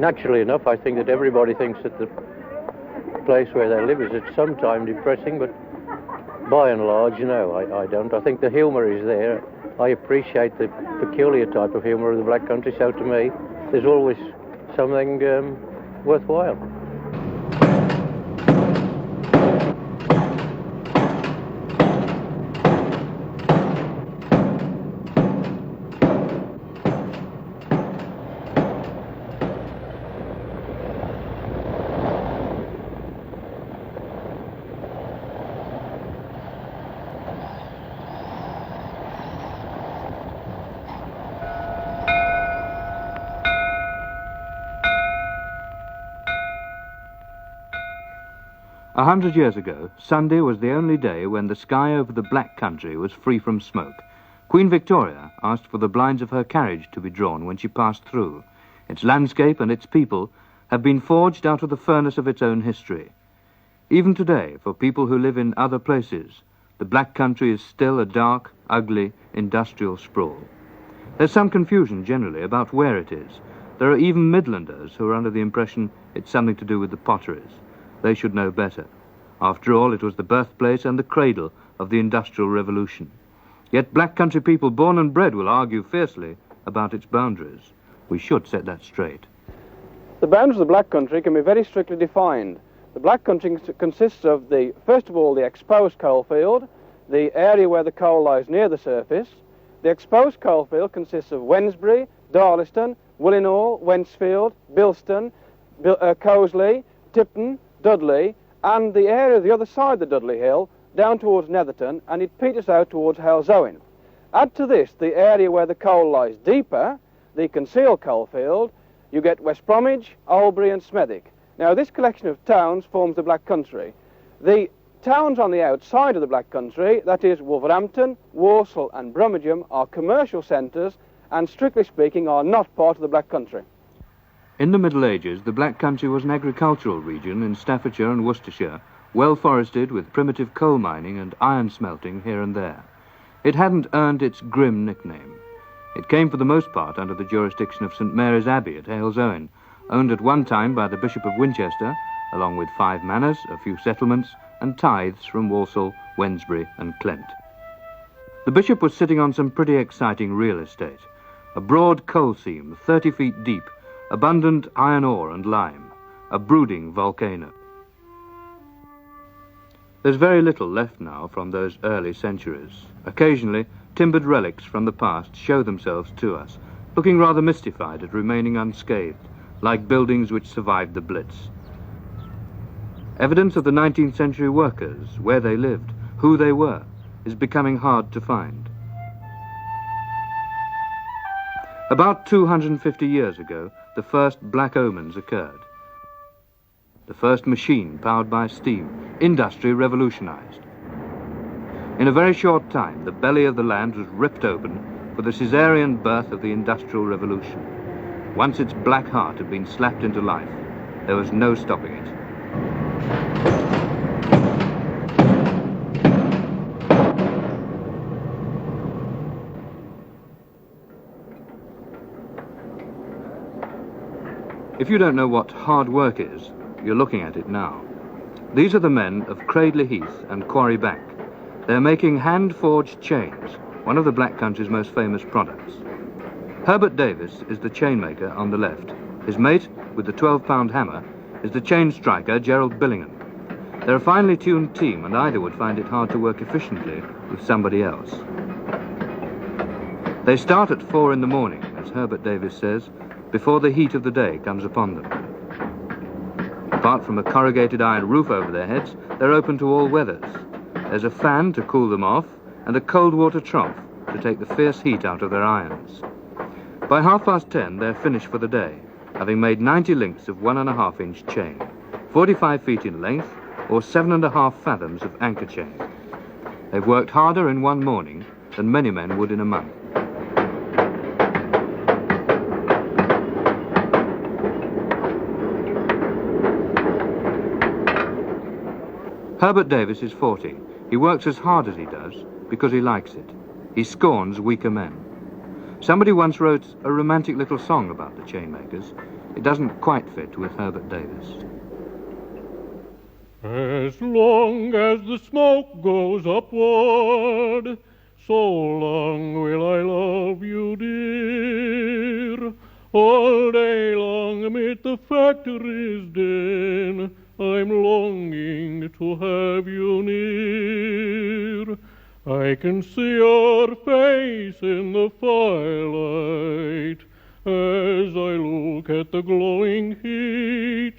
naturally enough, I think that everybody thinks that the place where they live is at some time depressing, but by and large, no, I don't. I think the humour is there. I appreciate the peculiar type of humour of the Black Country, so to me, there's always something worthwhile. A 100 years ago, Sunday was the only day when the sky over the Black Country was free from smoke. Queen Victoria asked for the blinds of her carriage to be drawn when she passed through. Its landscape and its people have been forged out of the furnace of its own history. Even today, for people who live in other places, the Black Country is still a dark, ugly, industrial sprawl. There's some confusion generally about where it is. There are even Midlanders who are under the impression it's something to do with the potteries. They should know better. After all, it was the birthplace and the cradle of the Industrial Revolution. Yet Black Country people born and bred will argue fiercely about its boundaries. We should set that straight. The boundaries of the Black Country can be very strictly defined. The Black Country consists of, first of all, the exposed coalfield, the area where the coal lies near the surface. The exposed coalfield consists of Wednesbury, Darlaston, Willenhall, Wentzfield, Bilston, Coseley, Tipton, Dudley, and the area the other side of the Dudley Hill, down towards Netherton, and it peters out towards Halesowen. Add to this the area where the coal lies deeper, the concealed coalfield, you get West Bromwich, Albury and Smethwick. Now this collection of towns forms the Black Country. The towns on the outside of the Black Country, that is Wolverhampton, Walsall and Brummagem, are commercial centres and strictly speaking are not part of the Black Country. In the Middle Ages, the Black Country was an agricultural region in Staffordshire and Worcestershire, well forested with primitive coal mining and iron smelting here and there. It hadn't earned its grim nickname. It came for the most part under the jurisdiction of St Mary's Abbey at Halesowen, owned at one time by the Bishop of Winchester, along with 5 manors, a few settlements, and tithes from Walsall, Wednesbury and Clent. The bishop was sitting on some pretty exciting real estate. A broad coal seam, 30 feet deep, abundant iron ore and lime, a brooding volcano. There's very little left now from those early centuries. Occasionally, timbered relics from the past show themselves to us, looking rather mystified at remaining unscathed, like buildings which survived the Blitz. Evidence of the 19th century workers, where they lived, who they were, is becoming hard to find. About 250 years ago, the first black omens occurred. The first machine powered by steam, industry revolutionized. In a very short time, the belly of the land was ripped open for the Caesarean birth of the Industrial Revolution. Once its black heart had been slapped into life, there was no stopping it. If you don't know what hard work is, you're looking at it now. These are the men of Cradley Heath and Quarry Bank. They're making hand-forged chains, one of the Black Country's most famous products. Herbert Davis is the chainmaker on the left. His mate, with the 12-pound hammer, is the chain striker Gerald Billingham. They're a finely tuned team, and either would find it hard to work efficiently with somebody else. They start at 4 in the morning, as Herbert Davis says, before the heat of the day comes upon them. Apart from a corrugated iron roof over their heads, they're open to all weathers. There's a fan to cool them off, and a cold water trough to take the fierce heat out of their irons. By 10:30, they're finished for the day, having made 90 links of 1.5-inch chain, 45 feet in length, or 7.5 fathoms of anchor chain. They've worked harder in one morning than many men would in a month. Herbert Davis is 40. He works as hard as he does because he likes it. He scorns weaker men. Somebody once wrote a romantic little song about the chainmakers. It doesn't quite fit with Herbert Davis. As long as the smoke goes upward, so long will I love you, dear. All day long amid the factory's din, I'm longing to have you near. I can see your face in the firelight as I look at the glowing heat,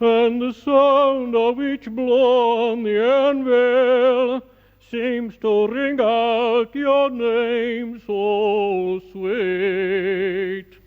and the sound of each blow on the anvil seems to ring out your name so sweet.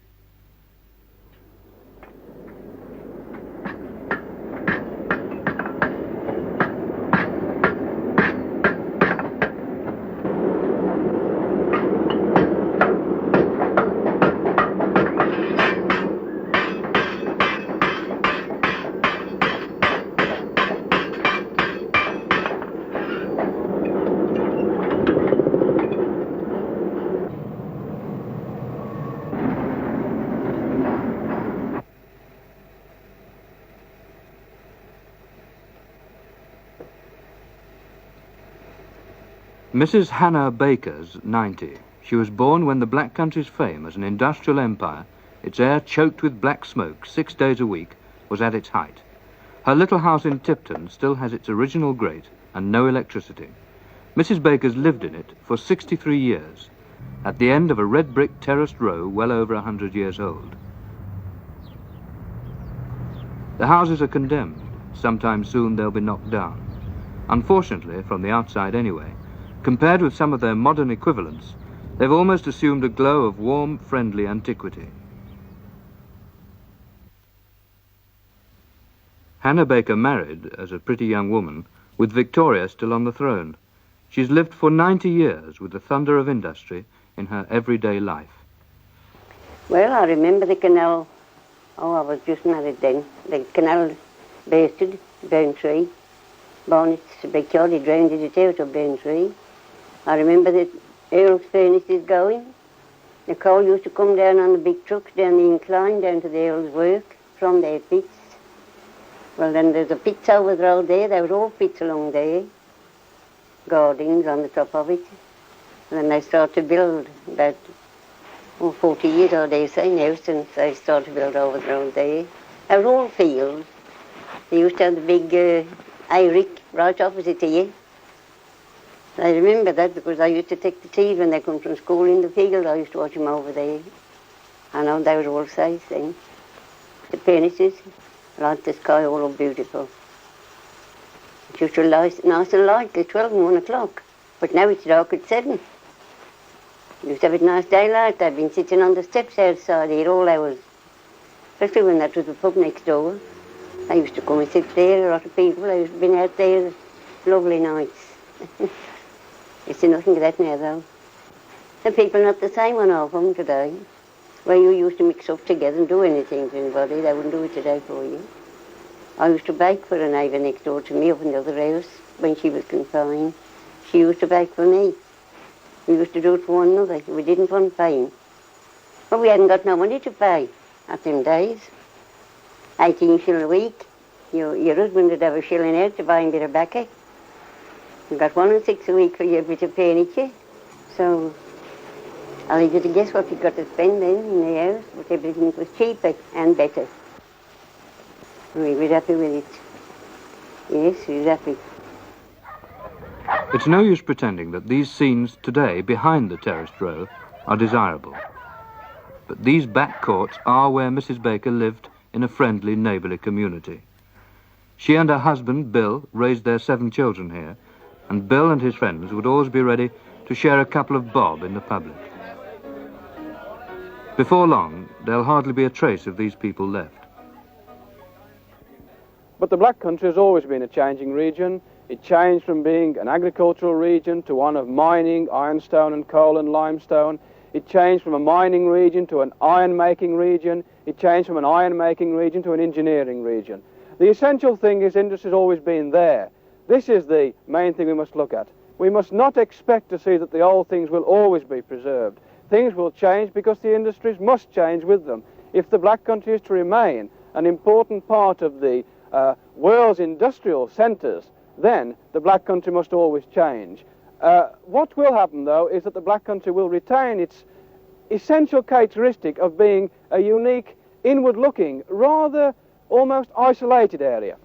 Mrs. Hannah Baker's 90. She was born when the Black Country's fame as an industrial empire, its air choked with black smoke 6 days a week, was at its height. Her little house in Tipton still has its original grate and no electricity. Mrs. Baker's lived in it for 63 years, at the end of a red brick terraced row well over 100 years old. The houses are condemned. Sometime soon they'll be knocked down. Unfortunately, from the outside anyway, compared with some of their modern equivalents, they've almost assumed a glow of warm, friendly antiquity. Hannah Baker married, as a pretty young woman, with Victoria still on the throne. She's lived for 90 years with the thunder of industry in her everyday life. Well, I remember the canal. Oh, I was just married then. The canal bursted, Burntree. Barnett's Victoria drowned it out of Burntree. I remember the Earl's furnaces going. The coal used to come down on the big trucks down the incline, down to the Earl's work, from their pits. Well, then there's a pits over the road there. There were all pits along there. Gardens on the top of it. And then they started to build about 40 years, I dare say now, since they started to build over the road there. They were all fields. They used to have the big hayrick right opposite here. I remember that because I used to take the teas when they come from school in the field. I used to watch them over there. I know they were all safe then. The furnaces, like the sky, all looked beautiful. It used to be nice and light at 12 and 1 o'clock. But now it's dark at 7. You used to have a nice daylight. I've been sitting on the steps outside here all hours. Especially when that was the pub next door. I used to come and sit there, a lot of people. I used to be out there lovely nights. You see nothing of that now, though. The people are not the same one of them today. Where you used to mix up together and do anything to anybody, they wouldn't do it today for you. I used to bake for a neighbour next door to me up in the other house when she was confined. She used to bake for me. We used to do it for one another. We didn't want paying. But we hadn't got no money to pay at them days. 18 shillings a week. Your husband would have a shilling out to buy a bit of baccy. You got 1 and 6 a week for your bit of furniture. So I'll leave you to guess what you got to spend then in the house, but everything was cheaper and better. We were happy with it. Yes, we were happy. It's no use pretending that these scenes today behind the terraced row are desirable. But these back courts are where Mrs. Baker lived in a friendly, neighbourly community. She and her husband, Bill, raised their 7 children here, and Bill and his friends would always be ready to share a couple of bob in the public. Before long, there'll hardly be a trace of these people left. But the Black Country has always been a changing region. It changed from being an agricultural region to one of mining, ironstone and coal and limestone. It changed from a mining region to an iron-making region. It changed from an iron-making region to an engineering region. The essential thing is industry has always been there. This is the main thing we must look at. We must not expect to see that the old things will always be preserved. Things will change because the industries must change with them. if the Black Country is to remain an important part of the world's industrial centres, then the Black Country must always change. What will happen, though, is that the Black Country will retain its essential characteristic of being a unique, inward-looking, rather almost isolated area.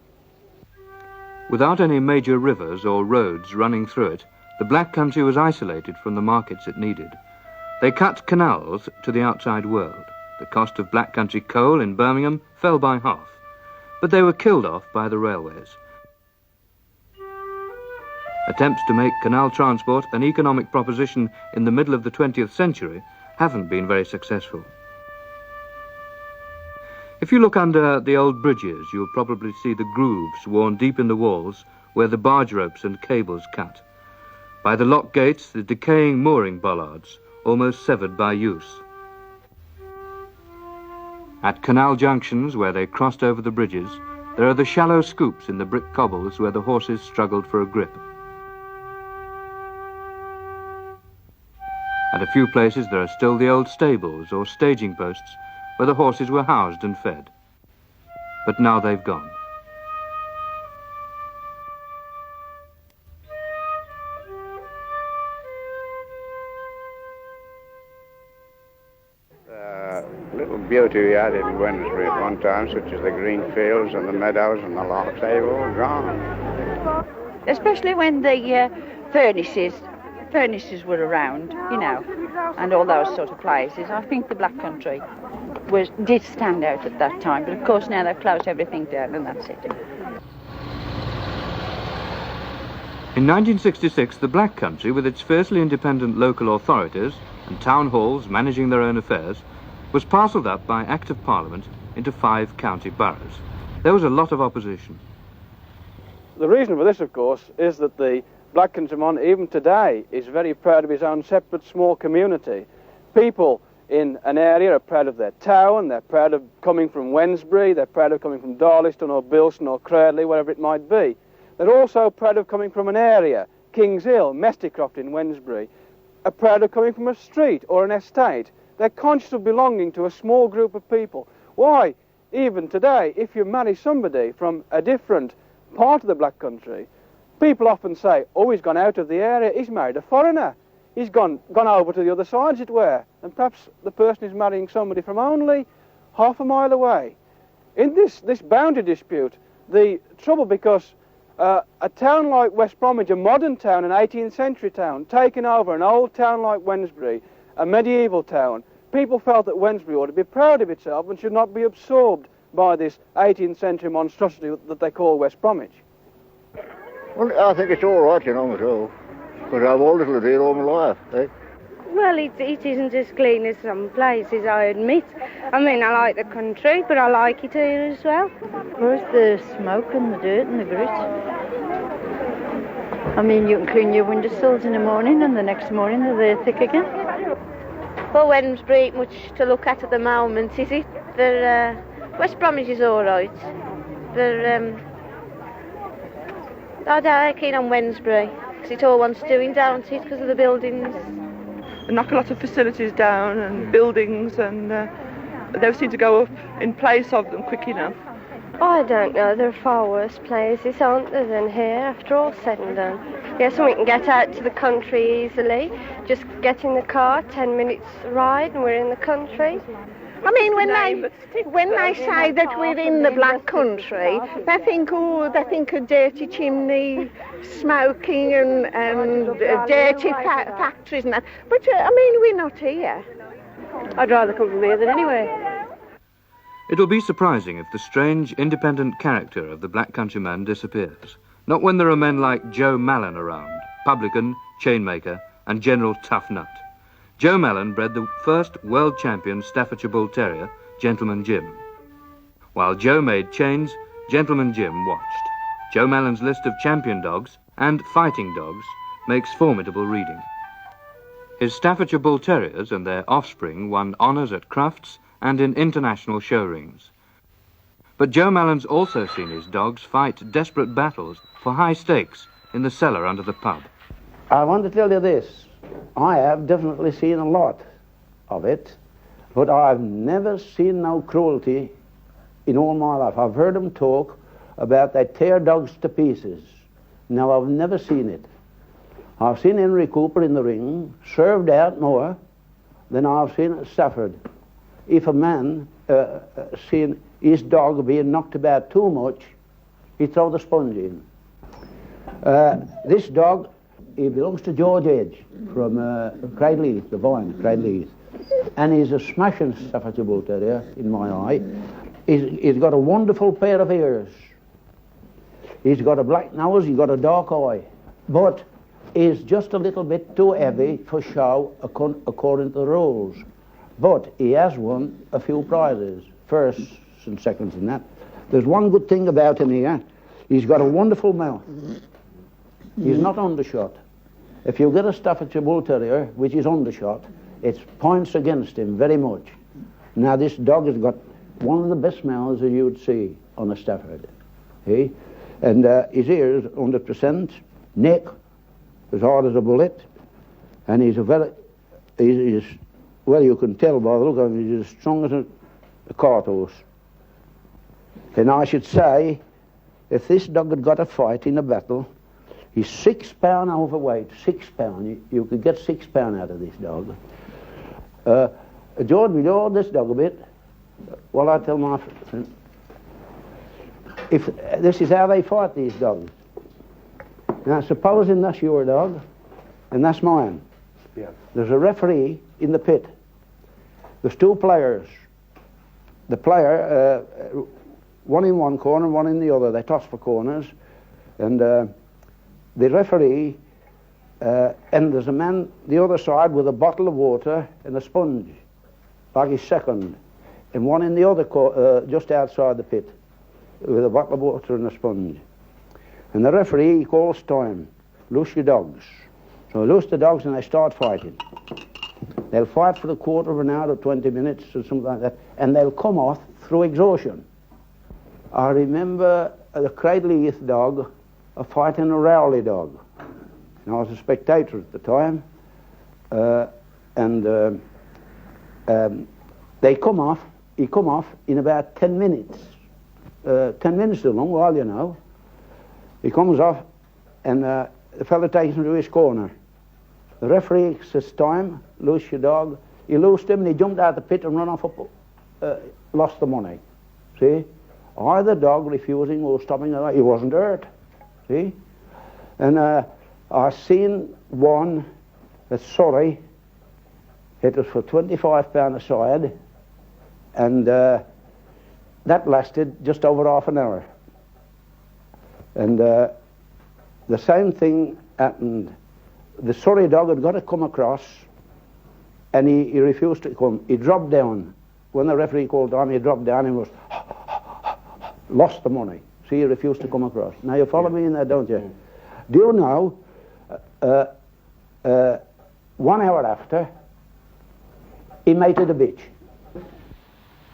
Without any major rivers or roads running through it, the Black Country was isolated from the markets it needed. They cut canals to the outside world. The cost of Black Country coal in Birmingham fell by half, but they were killed off by the railways. Attempts to make canal transport an economic proposition in the middle of the 20th century haven't been very successful. If you look under the old bridges, you'll probably see the grooves worn deep in the walls where the barge ropes and cables cut. By the lock gates, the decaying mooring bollards, almost severed by use. At canal junctions where they crossed over the bridges, there are the shallow scoops in the brick cobbles where the horses struggled for a grip. At a few places there are still the old stables or staging posts where the horses were housed and fed. But now they've gone. Little beauty we had in Wednesbury at one time, such as the green fields and the meadows and the lochs, they've all gone. Especially when the furnaces were around, you know, and all those sort of places. I think the Black Country did stand out at that time, but of course now they've closed everything down and that's it. In 1966, the Black Country, with its fiercely independent local authorities and town halls managing their own affairs, was parcelled up by Act of Parliament into 5 county boroughs. There was a lot of opposition. The reason for this, of course, is that the Black Countryman, even today, is very proud of his own separate small community. People in an area are proud of their town, they're proud of coming from Wednesbury, they're proud of coming from Darliston or Bilston or Cradley, wherever it might be. They're also proud of coming from an area, Kings Hill, Mestercroft in Wednesbury, are proud of coming from a street or an estate. They're conscious of belonging to a small group of people. Why, even today, if you marry somebody from a different part of the Black Country, people often say, oh, he's gone out of the area, he's married a foreigner. He's gone over to the other side, as it were. And perhaps the person is marrying somebody from only half a mile away. In this boundary dispute, the trouble, because a town like West Bromwich, a modern town, an 18th century town, taking over an old town like Wednesbury, a medieval town, people felt that Wednesbury ought to be proud of itself and should not be absorbed by this 18th century monstrosity that they call West Bromwich. Well, I think it's all right, you know, myself, because I've always lived here all my life, eh? Well, it isn't as clean as some places, I admit. I mean, I like the country, but I like it here as well. Where's the smoke and the dirt and the grit? I mean, you can clean your windowsills in the morning and the next morning they're thick again. Well, Wednesbury ain't much to look at the moment, is it? West Bromwich is all right. I don't keen on Wednesbury, because it all wants doing, don't it, because of the buildings. They knock a lot of facilities down and buildings, and they seem to go up in place of them quick enough. I don't know, there are far worse places, aren't there, than here, after all said and done. Yes, and we can get out to the country easily, just get in the car, 10 minutes ride and we're in the country. I mean, when they say that we're in the Black Country, they think of dirty chimney, smoking and dirty factories and that. But, I mean, we're not here. I'd rather come from here than anywhere. It'll be surprising if the strange, independent character of the Black Countryman disappears. Not when there are men like Joe Mallon around, publican, chainmaker, and general tough nut. Joe Mallon bred the first world champion Staffordshire Bull Terrier, Gentleman Jim. While Joe made chains, Gentleman Jim watched. Joe Mallon's list of champion dogs and fighting dogs makes formidable reading. His Staffordshire Bull Terriers and their offspring won honours at Crufts and in international show rings. But Joe Mallon's also seen his dogs fight desperate battles for high stakes in the cellar under the pub. I want to tell you this. I have definitely seen a lot of it. But I've never seen no cruelty in all my life. I've heard them talk about they tear dogs to pieces. Now, I've never seen it. I've seen Henry Cooper in the ring, served out more than I've seen at Stafford. If a man seen his dog being knocked about too much, he'd throw the sponge in. This dog, he belongs to George Edge from Cradleheath, the Vine, Cradleheath. And he's a smashing Staffordshire Bull Terrier, in my eye. He's got a wonderful pair of ears. He's got a black nose, he's got a dark eye. But he's just a little bit too heavy for show according to the rules. But he has won a few prizes, firsts and seconds and that. There's one good thing about him here. He's got a wonderful mouth. He's not undershot. If you get a Staffordshire Bull Terrier, which is undershot, it points against him very much. Now, this dog has got one of the best mouths that you would see on a Stafford. See? And his ears, 100%, neck, as hard as a bullet, and he's well, you can tell by the look of him, he's as strong as a cart horse. And I should say, if this dog had got a fight in a battle, he's 6 pound overweight, 6 pound. You could get 6 pound out of this dog. George, will you hold this dog a bit? Well, I tell my friend, if this is how they fight these dogs. Now, supposing that's your dog, and that's mine. Yeah. There's a referee in the pit. There's 2 players. The player, one in one corner, one in the other. They toss for corners, and the referee, and there's a man the other side with a bottle of water and a sponge, like his second, and one in the other just outside the pit, with a bottle of water and a sponge. And the referee calls time, loose your dogs. So loose the dogs and they start fighting. They'll fight for a quarter of an hour or 20 minutes or something like that, and they'll come off through exhaustion. I remember the Cradleheath dog fighting a Rowley dog. And I was a spectator at the time, he come off in about 10 minutes. 10 minutes is a long while, you know. He comes off, and the fella takes him to his corner. The referee says, time, loose your dog. He loosed him, and he jumped out the pit and ran off up, lost the money. See? Either dog refusing or stopping, he wasn't hurt. See? And I seen one at Surrey. It was for £25 a side, and that lasted just over half an hour. And the same thing happened. The Surrey dog had got to come across, and he refused to come. He dropped down. When the referee called time, he dropped down and was lost the money. See, he refused to come across. Now, you follow me in that, don't you? Do you know, 1 hour after, he mated a bitch.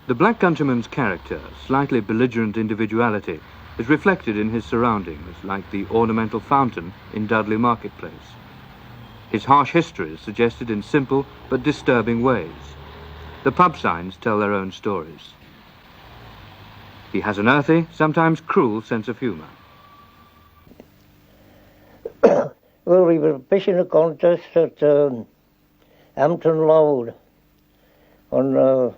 The Black Countryman's character, slightly belligerent individuality, is reflected in his surroundings, like the ornamental fountain in Dudley Marketplace. His harsh history is suggested in simple but disturbing ways. The pub signs tell their own stories. He has an earthy, sometimes cruel sense of humour. Well, we were fishing a contest at Hampton Road. There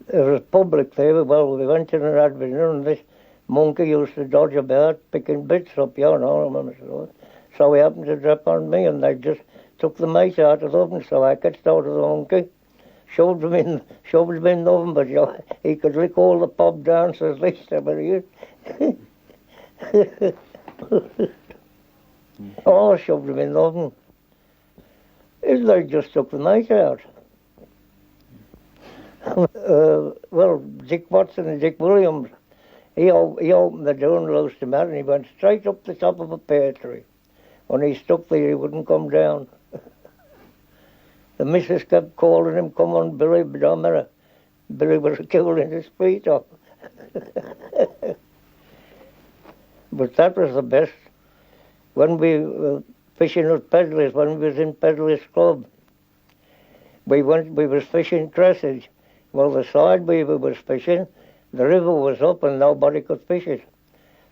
was public there. Well, we went in and had dinner, and this monkey used to dodge about picking bits up, you know. So he happened to drop on me, and they just took the meat out of the oven, so I catched out of the monkey, shoved him in the oven, but he could lick all the pub dancers list ever here. Oh, I shoved him in the oven. They just took the meat out. Well, Dick Watson and Dick Williams, he opened the door and loosed him out, and he went straight up the top of a pear tree. When he stuck there, he wouldn't come down. The missus kept calling him, come on, Billy, but don't matter. Billy was killed in his feet off. But that was the best. When we were fishing with peddlers, when we was in Peddlers Club, we was fishing cresses. Well, the side weaver was fishing, the river was up and nobody could fish it.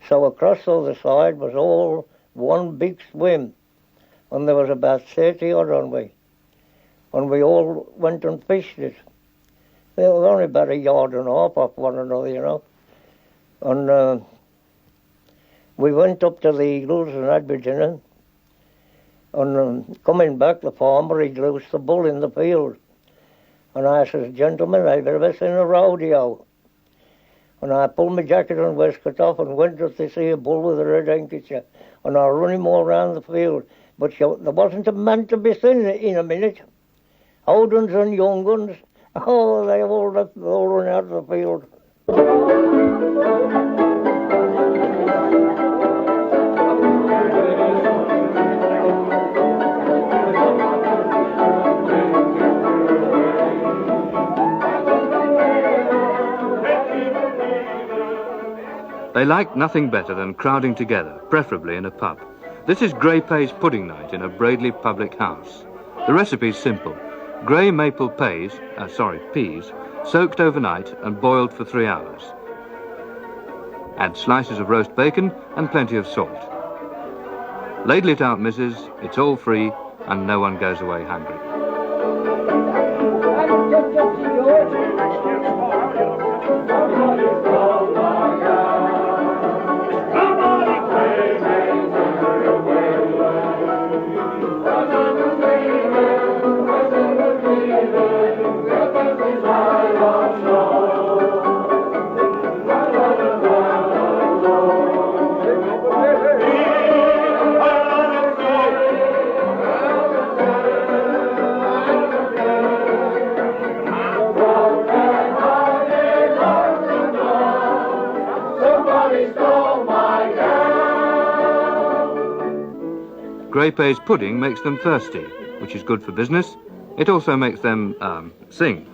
So across the other side was all one big swim, and there was about 30 odd on we. And we all went and fished it. They were only about a yard and a half off one another, you know. And we went up to the Eagles and had our dinner. And coming back, the farmer, he'd loosed the bull in the field. And I says, gentlemen, I've ever seen a rodeo. And I pulled my jacket and waistcoat off and went up to see a bull with a red handkerchief. And I run him all round the field. But there wasn't a man to be seen in a minute. Old ones and young ones, oh, they all run out of the field. They liked nothing better than crowding together, preferably in a pub. This is Grey Pays pudding night in a Braidley public house. The recipe's simple. Grey maple peas, soaked overnight and boiled for 3 hours. Add slices of roast bacon and plenty of salt. Ladle it out, missus, it's all free and no one goes away hungry. Grey Pays pudding makes them thirsty, which is good for business. It also makes them, sing.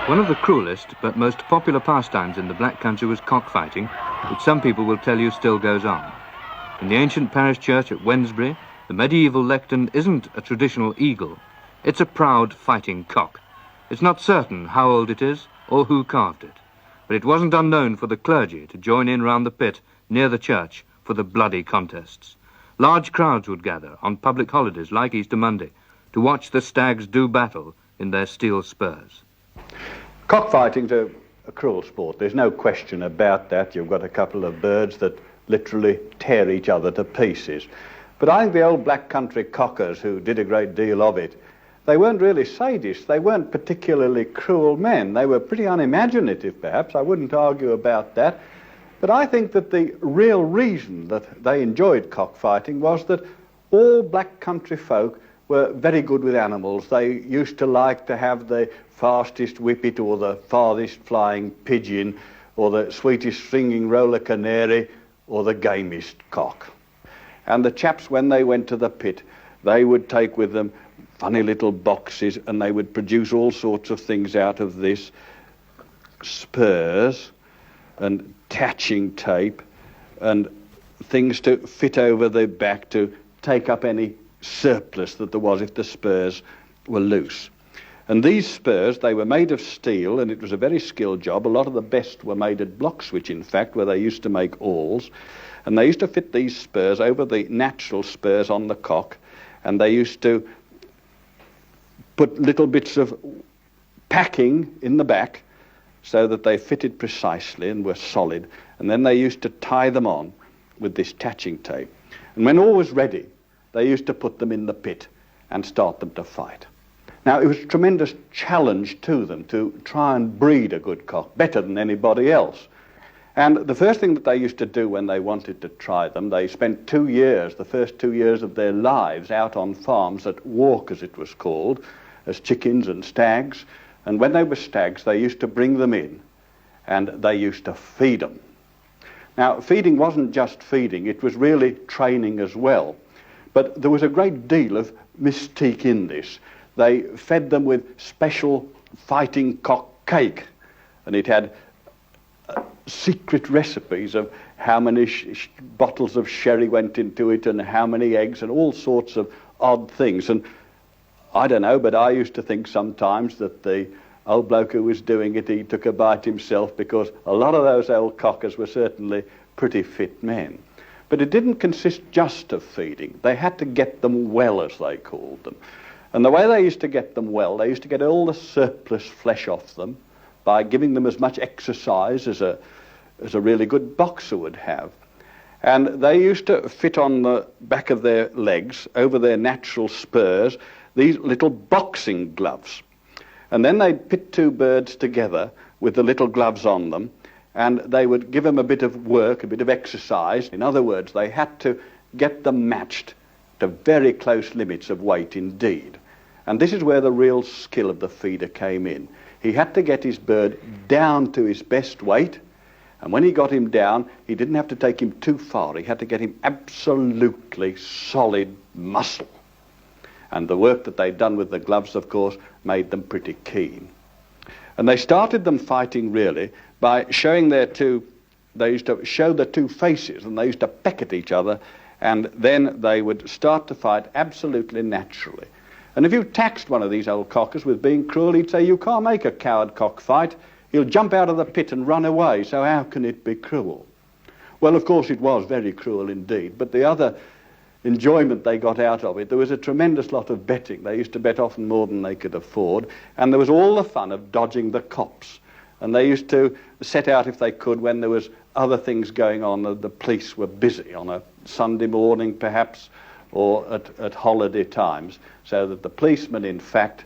One of the cruelest but most popular pastimes in the Black Country was cockfighting, which some people will tell you still goes on. In the ancient parish church at Wednesbury, the medieval lectern isn't a traditional eagle, it's a proud fighting cock. It's not certain how old it is or who carved it, but it wasn't unknown for the clergy to join in round the pit near the church for the bloody contests. Large crowds would gather on public holidays like Easter Monday to watch the stags do battle in their steel spurs. Cockfighting's a cruel sport, there's no question about that. You've got a couple of birds that literally tear each other to pieces. But I think the old Black Country cockers who did a great deal of it, they weren't really sadists, they weren't particularly cruel men. They were pretty unimaginative perhaps, I wouldn't argue about that. But I think that the real reason that they enjoyed cockfighting was that all Black Country folk were very good with animals. They used to like to have the fastest whippet or the farthest flying pigeon or the sweetest singing roller canary or the gamiest cock. And the chaps, when they went to the pit, they would take with them funny little boxes and they would produce all sorts of things out of this. Spurs and tatching tape and things to fit over the back to take up any surplus that there was if the spurs were loose. And these spurs, they were made of steel and it was a very skilled job. A lot of the best were made at Bloxwich, in fact, where they used to make awls. And they used to fit these spurs over the natural spurs on the cock, and they used to put little bits of packing in the back so that they fitted precisely and were solid, and then they used to tie them on with this tatching tape. And when all was ready, they used to put them in the pit and start them to fight. Now, it was a tremendous challenge to them to try and breed a good cock, better than anybody else. And the first thing that they used to do when they wanted to try them, they spent 2 years, the first 2 years of their lives, out on farms at walk, as it was called, as chickens and stags. And when they were stags, they used to bring them in and they used to feed them. Now, feeding wasn't just feeding, it was really training as well. But there was a great deal of mystique in this. They fed them with special fighting cock cake, and it had secret recipes of how many bottles of sherry went into it and how many eggs and all sorts of odd things. And I don't know, but I used to think sometimes that the old bloke who was doing it, he took a bite himself, because a lot of those old cockers were certainly pretty fit men. But it didn't consist just of feeding. They had to get them well, as they called them. And the way they used to get them well, they used to get all the surplus flesh off them by giving them as much exercise as a really good boxer would have. And they used to fit on the back of their legs, over their natural spurs, these little boxing gloves. And then they'd pit two birds together with the little gloves on them, and they would give them a bit of work, a bit of exercise. In other words, they had to get them matched to very close limits of weight indeed. And this is where the real skill of the feeder came in. He had to get his bird down to his best weight, and when he got him down, he didn't have to take him too far. He had to get him absolutely solid muscle. And the work that they'd done with the gloves, of course, made them pretty keen. And they started them fighting, really, by showing they used to show the two faces, and they used to peck at each other, and then they would start to fight absolutely naturally. And if you taxed one of these old cockers with being cruel, he'd say, "You can't make a coward cock fight. He'll jump out of the pit and run away, so how can it be cruel?" Well, of course, it was very cruel indeed, but the other enjoyment they got out of it, there was a tremendous lot of betting. They used to bet often more than they could afford, and there was all the fun of dodging the cops. And they used to set out, if they could, when there was other things going on, the police were busy on a Sunday morning perhaps, or at holiday times, so that the policemen, in fact,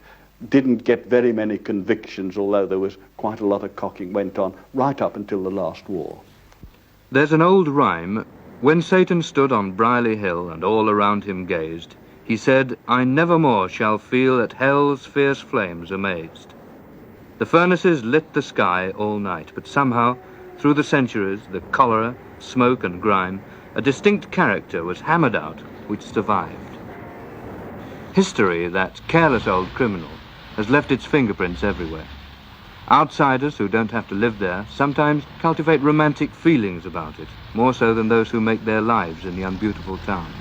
didn't get very many convictions, although there was quite a lot of cocking went on right up until the last war. There's an old rhyme: when Satan stood on Brierley Hill and all around him gazed, he said, "I never more shall feel at hell's fierce flames amazed." The furnaces lit the sky all night, but somehow, through the centuries, the cholera, smoke and grime, a distinct character was hammered out which survived. History, that careless old criminal, has left its fingerprints everywhere. Outsiders who don't have to live there sometimes cultivate romantic feelings about it, more so than those who make their lives in the unbeautiful towns.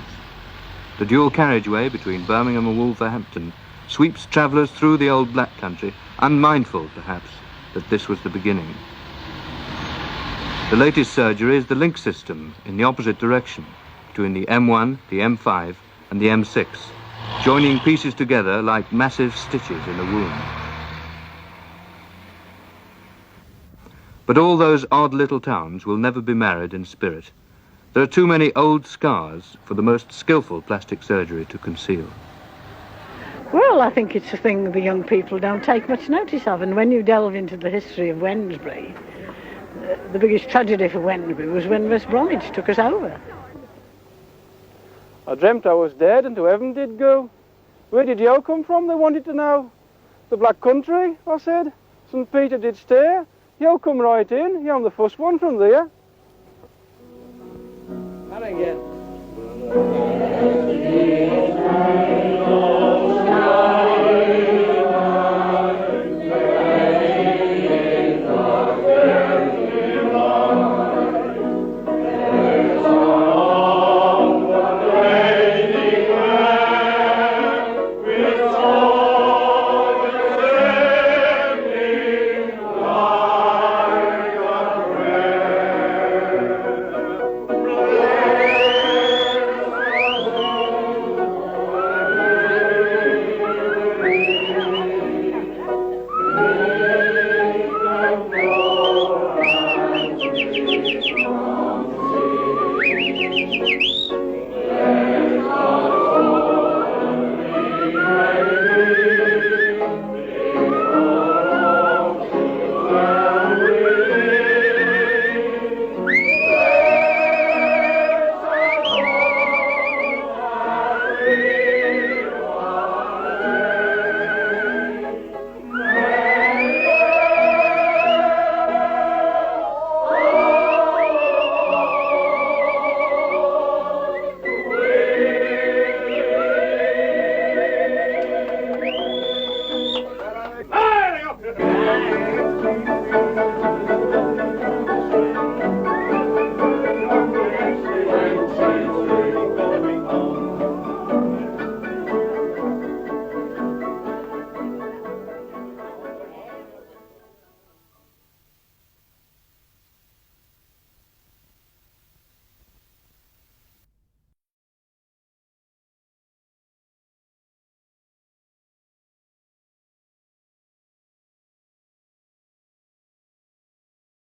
The dual carriageway between Birmingham and Wolverhampton sweeps travellers through the old black country, unmindful, perhaps, that this was the beginning. The latest surgery is the link system in the opposite direction, between the M1, the M5 and the M6, joining pieces together like massive stitches in a wound. But all those odd little towns will never be married in spirit. There are too many old scars for the most skillful plastic surgery to conceal. Well, I think it's a thing the young people don't take much notice of, and when you delve into the history of Wednesbury, the biggest tragedy for Wednesbury was when West Bromwich took us over. I dreamt I was dead and to heaven did go. Where did you come from, they wanted to know. The Black Country, I said. St. Peter did stare. You come right in, you're the first one from there. Not again.